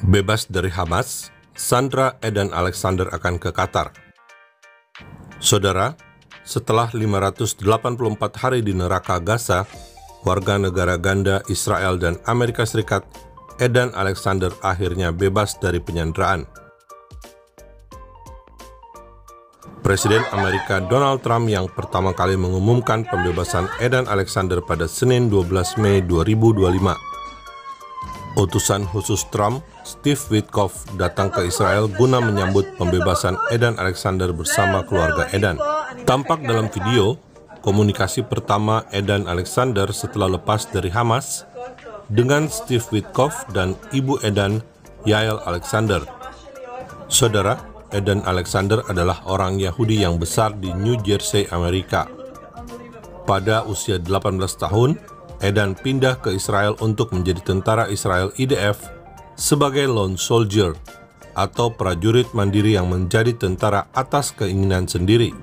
Bebas dari Hamas, Sandra Edan Alexander akan ke Qatar. Saudara, setelah 584 hari di neraka Gaza, warga negara ganda Israel dan Amerika Serikat, Edan Alexander akhirnya bebas dari penyanderaan. Presiden Amerika Donald Trump yang pertama kali mengumumkan pembebasan Edan Alexander pada Senin 12 Mei 2025. Utusan khusus Trump, Steve Witkoff, datang ke Israel guna menyambut pembebasan Edan Alexander bersama keluarga Edan. Tampak dalam video, komunikasi pertama Edan Alexander setelah lepas dari Hamas dengan Steve Witkoff dan ibu Edan, Yael Alexander. Saudara, Edan Alexander adalah orang Yahudi yang besar di New Jersey, Amerika. Pada usia 18 tahun, Edan pindah ke Israel untuk menjadi tentara Israel IDF sebagai lone soldier atau prajurit mandiri yang menjadi tentara atas keinginan sendiri.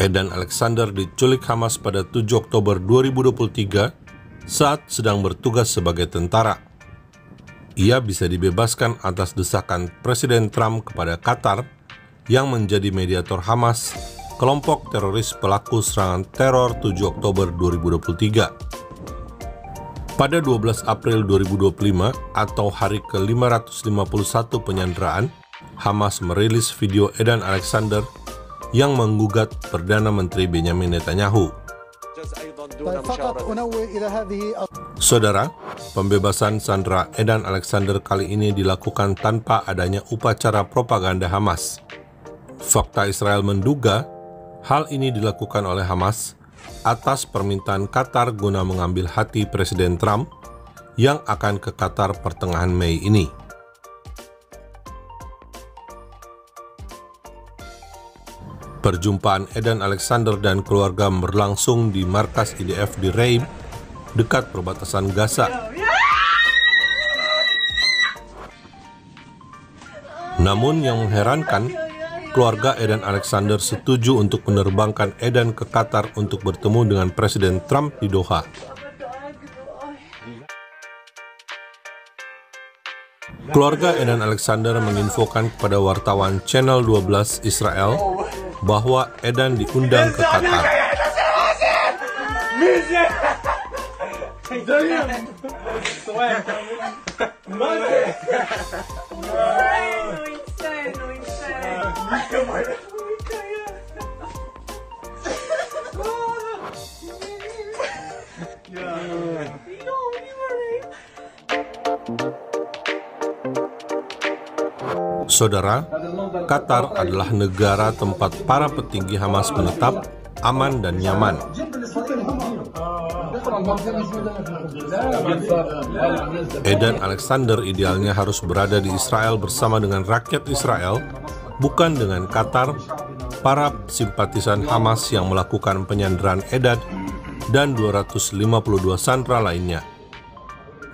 Edan Alexander diculik Hamas pada 7 Oktober 2023 saat sedang bertugas sebagai tentara. Ia bisa dibebaskan atas desakan Presiden Trump kepada Qatar yang menjadi mediator Hamas, kelompok teroris pelaku serangan teror 7 Oktober 2023. Pada 12 April 2025 atau hari ke-551 penyanderaan, Hamas merilis video Edan Alexander yang menggugat Perdana Menteri Benjamin Netanyahu. Saudara, pembebasan Sandra Edan Alexander kali ini dilakukan tanpa adanya upacara propaganda Hamas. Fakta Israel menduga hal ini dilakukan oleh Hamas atas permintaan Qatar guna mengambil hati Presiden Trump yang akan ke Qatar pertengahan Mei ini. Perjumpaan Edan Alexander dan keluarga berlangsung di markas IDF di Reim, dekat perbatasan Gaza. Namun yang mengherankan, keluarga Edan Alexander setuju untuk menerbangkan Edan ke Qatar untuk bertemu dengan Presiden Trump di Doha. Keluarga Edan Alexander menginfokan kepada wartawan Channel 12 Israel bahwa Edan diundang ke Qatar. Saudara, Qatar adalah negara tempat para petinggi Hamas menetap, aman dan nyaman. Edan Alexander idealnya harus berada di Israel bersama dengan rakyat Israel, bukan dengan Qatar, para simpatisan Hamas yang melakukan penyanderaan Edan dan 252 sandera lainnya.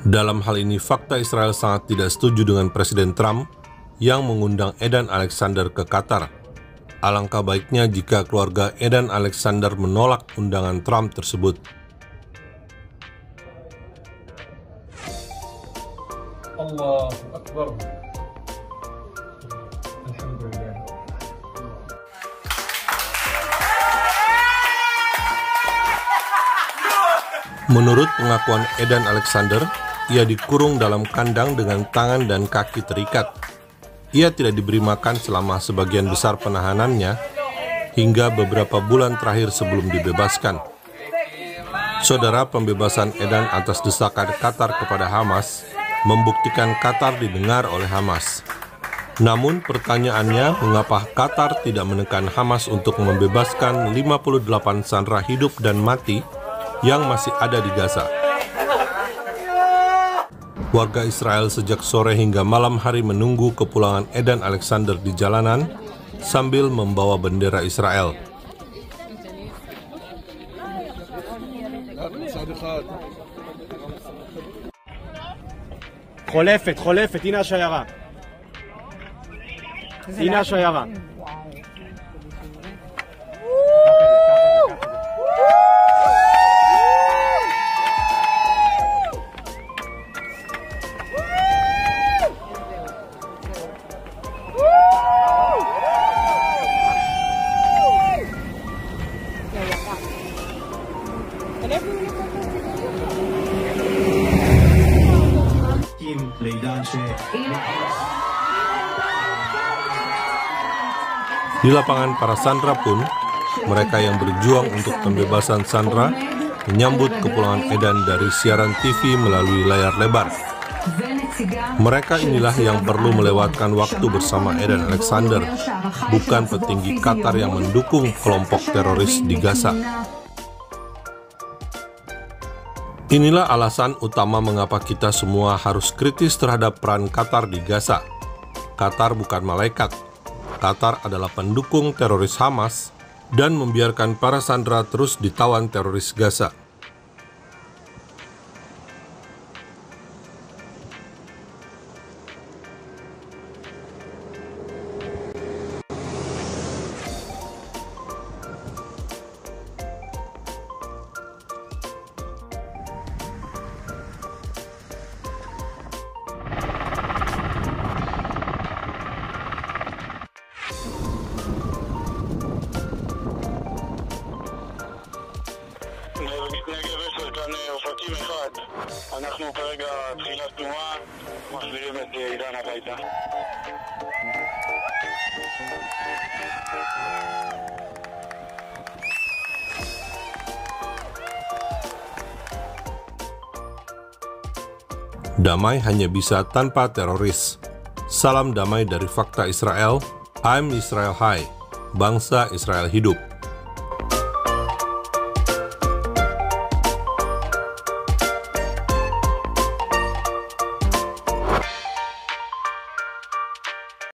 Dalam hal ini, fakta Israel sangat tidak setuju dengan Presiden Trump yang mengundang Edan Alexander ke Qatar. Alangkah baiknya jika keluarga Edan Alexander menolak undangan Trump tersebut. Allahu Akbar. Alhamdulillah. Menurut pengakuan Edan Alexander, ia dikurung dalam kandang dengan tangan dan kaki terikat. Ia tidak diberi makan selama sebagian besar penahanannya hingga beberapa bulan terakhir sebelum dibebaskan. Saudara, pembebasan Edan atas desakan Qatar kepada Hamas membuktikan Qatar didengar oleh Hamas. Namun pertanyaannya, mengapa Qatar tidak menekan Hamas untuk membebaskan 58 sandera hidup dan mati yang masih ada di Gaza? Warga Israel sejak sore hingga malam hari menunggu kepulangan Edan Alexander di jalanan sambil membawa bendera Israel. חולפת, הנה השיירה. הנה השיירה. Di lapangan para sandera pun, mereka yang berjuang untuk pembebasan sandera menyambut kepulangan Edan dari siaran TV melalui layar lebar. Mereka inilah yang perlu melewatkan waktu bersama Edan Alexander, bukan petinggi Qatar yang mendukung kelompok teroris di Gaza. Inilah alasan utama mengapa kita semua harus kritis terhadap peran Qatar di Gaza. Qatar bukan malaikat. Qatar adalah pendukung teroris Hamas dan membiarkan para sandera terus ditawan teroris Gaza. נגב 10 כאן אופקים 1. אנחנו כרגע תחילת תנועה, מחזירים את עידן הביתה. Damai hanya bisa tanpa teroris. Salam damai dari Fakta Israel. I'm Israel High. Bangsa Israel hidup.